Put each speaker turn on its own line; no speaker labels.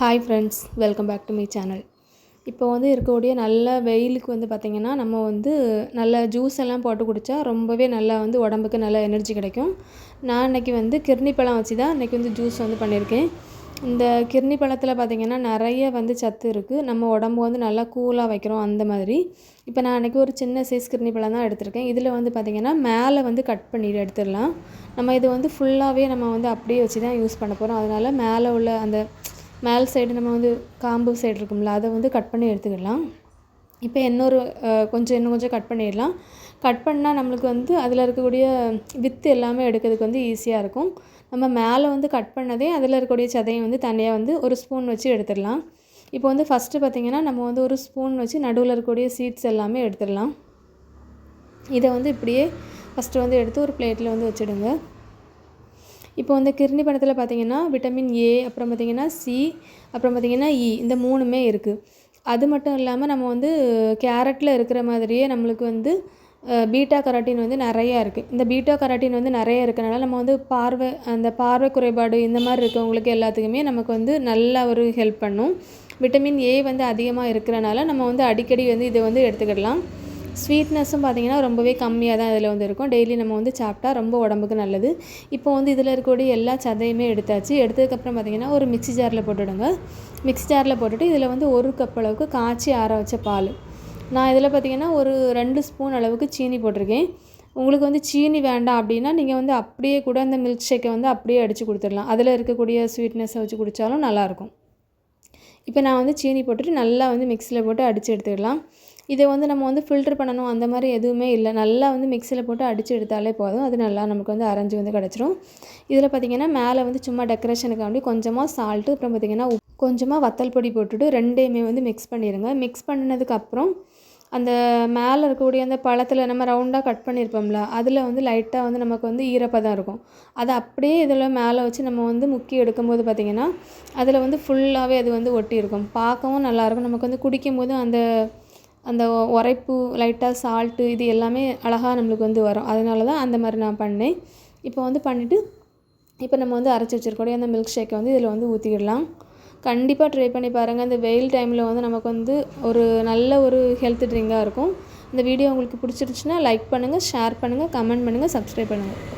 Hi friends, welcome back to my channel. இப்போ வந்து இருக்கக்கூடிய நல்ல வெயிலுக்கு வந்து பார்த்திங்கன்னா, நம்ம வந்து நல்ல ஜூஸ் எல்லாம் போட்டு குடித்தா ரொம்பவே நல்லா வந்து உடம்புக்கு நல்ல எனர்ஜி கிடைக்கும். நான் இன்றைக்கி வந்து கிர்னி பழம் வச்சு தான் இன்றைக்கி வந்து ஜூஸ் வந்து பண்ணியிருக்கேன். இந்த கிர்னி பழத்தில் பார்த்திங்கன்னா நிறைய வந்து சத்து இருக்குது. நம்ம உடம்பு வந்து நல்லா கூலாக வைக்கிறோம் அந்த மாதிரி. இப்போ நான் இன்றைக்கி ஒரு சின்ன சைஸ் கிர்னி பழம் தான் எடுத்திருக்கேன். இதில் வந்து பார்த்திங்கன்னா மேலே வந்து கட் பண்ணிட்டு எடுத்துடலாம். நம்ம இது வந்து ஃபுல்லாகவே நம்ம வந்து அப்படியே வச்சு தான் யூஸ் பண்ண போகிறோம். அதனால் மேலே உள்ள அந்த மேல் சைடு நம்ம வந்து காம்பு சைடு இருக்கும்ல, அதை வந்து கட் பண்ணி எடுத்துக்கிடலாம். இப்போ இன்னும் கொஞ்சம் கட் பண்ணிடலாம். கட் பண்ணால் நம்மளுக்கு வந்து அதில் இருக்கக்கூடிய வித்து எல்லாமே எடுக்கிறதுக்கு வந்து ஈஸியாக இருக்கும். நம்ம மேலே வந்து கட் பண்ணதே அதில் இருக்கக்கூடிய சதையை வந்து தனியாக வந்து ஒரு ஸ்பூன் வச்சு எடுத்துடலாம். இப்போ வந்து ஃபஸ்ட்டு பார்த்திங்கன்னா நம்ம வந்து ஒரு ஸ்பூன் வச்சு நடுவில் இருக்கக்கூடிய சீட்ஸ் எல்லாமே எடுத்துடலாம். இதை வந்து இப்படியே ஃபஸ்ட்டு வந்து எடுத்து ஒரு பிளேட்டில் வந்து வச்சுடுங்க. இப்போ வந்து கிர்னி பழத்தில் பார்த்திங்கன்னா விட்டமின் ஏ, அப்புறம் பார்த்திங்கன்னா சி, அப்புறம் பார்த்திங்கன்னா இ, இந்த 3மே இருக்குது. அது மட்டும் இல்லாமல் நம்ம வந்து கேரட்டில் இருக்கிற மாதிரியே நம்மளுக்கு வந்து பீட்டா கரோட்டின் வந்து நிறையா இருக்குது. இந்த பீட்டா கரோட்டின் வந்து நிறைய இருக்கனால நம்ம வந்து பார்வை குறைபாடு இந்த மாதிரி இருக்கவங்களுக்கு எல்லாத்துக்குமே நமக்கு வந்து நல்லா ஒரு ஹெல்ப் பண்ணும். விட்டமின் ஏ வந்து அதிகமாக இருக்கிறனால நம்ம வந்து அடிக்கடி வந்து இதை வந்து எடுத்துக்கிடலாம். ஸ்வீட்னஸும் பார்த்திங்கன்னா ரொம்பவே கம்மியாக தான் இதில் வந்து இருக்கும். டெய்லி நம்ம வந்து சாப்பிட்டா ரொம்ப உடம்புக்கு நல்லது. இப்போ வந்து இதில் இருக்கக்கூடிய எல்லா சதையுமே எடுத்தாச்சு. எடுத்ததுக்கப்புறம் பார்த்திங்கன்னா ஒரு மிக்ஸி ஜாரில் போட்டுவிடுங்க. மிக்ஸி ஜாரில் போட்டுட்டு இதில் வந்து 1 கப் அளவுக்கு காய்ச்சி ஆற வச்ச பால். நான் இதில் பார்த்திங்கன்னா ஒரு 2 ஸ்பூன் அளவுக்கு சீனி போட்டிருக்கேன். உங்களுக்கு வந்து சீனி வேண்டாம் அப்படின்னா நீங்கள் வந்து அப்படியே கூட அந்த மில்க் ஷேக்கை வந்து அப்படியே அடித்து கொடுத்துடலாம். அதில் இருக்கக்கூடிய ஸ்வீட்னஸை வச்சு குடித்தாலும் நல்லாயிருக்கும். இப்போ நான் வந்து சீனி போட்டுட்டு நல்லா வந்து மிக்ஸியில் போட்டு அடித்து எடுத்துக்கலாம். இதை வந்து நம்ம வந்து ஃபில்ட்ரு பண்ணணும் அந்த மாதிரி எதுவுமே இல்லை. நல்லா வந்து மிக்ஸியில் போட்டு அடித்து எடுத்தாலே போதும். அது நல்லா நமக்கு வந்து அரைஞ்சி வந்து கிடச்சிரும். இதில் பார்த்திங்கன்னா மேலே வந்து சும்மா டெக்கரேஷனுக்காண்டி கொஞ்சமாக சால்ட்டு, அப்புறம் பார்த்திங்கன்னா கொஞ்சமாக வத்தல் பொடி போட்டுட்டு 2யுமே வந்து மிக்ஸ் பண்ணிடுங்க. மிக்ஸ் பண்ணினதுக்கப்புறம் அந்த மேலே இருக்கக்கூடிய அந்த பழத்தில் நம்ம ரவுண்டாக கட் பண்ணியிருப்போம்ல, அதில் வந்து லைட்டாக வந்து நமக்கு வந்து ஈரப்பதம் இருக்கும். அதை அப்படியே இதில் மேலே வச்சு நம்ம வந்து முக்கி எடுக்கும்போது பார்த்திங்கன்னா அதில் வந்து ஃபுல்லாகவே அது வந்து ஒட்டி இருக்கும். பார்க்கவும் நல்லாயிருக்கும். நமக்கு வந்து குடிக்கும்போது அந்த உரைப்பு, லைட்டாக சால்ட்டு இது எல்லாமே அழகாக நம்மளுக்கு வந்து வரும். அதனால தான் அந்த மாதிரி நான் பண்ணேன். இப்போ வந்து பண்ணிவிட்டு இப்போ நம்ம வந்து அரைச்சி வச்சுருக்கக்கூடிய அந்த மில்க் ஷேக்கை வந்து இதில் வந்து ஊற்றிக்கிடலாம். கண்டிப்பாக ட்ரை பண்ணி பாருங்கள். இந்த வெயில் டைமில் வந்து நமக்கு வந்து ஒரு நல்ல ஒரு ஹெல்த் ட்ரிங்காக இருக்கும். இந்த வீடியோ உங்களுக்கு பிடிச்சிருந்துச்சுன்னா லைக் பண்ணுங்கள், ஷேர் பண்ணுங்கள், கமெண்ட் பண்ணுங்கள், சப்ஸ்கிரைப் பண்ணுங்கள்.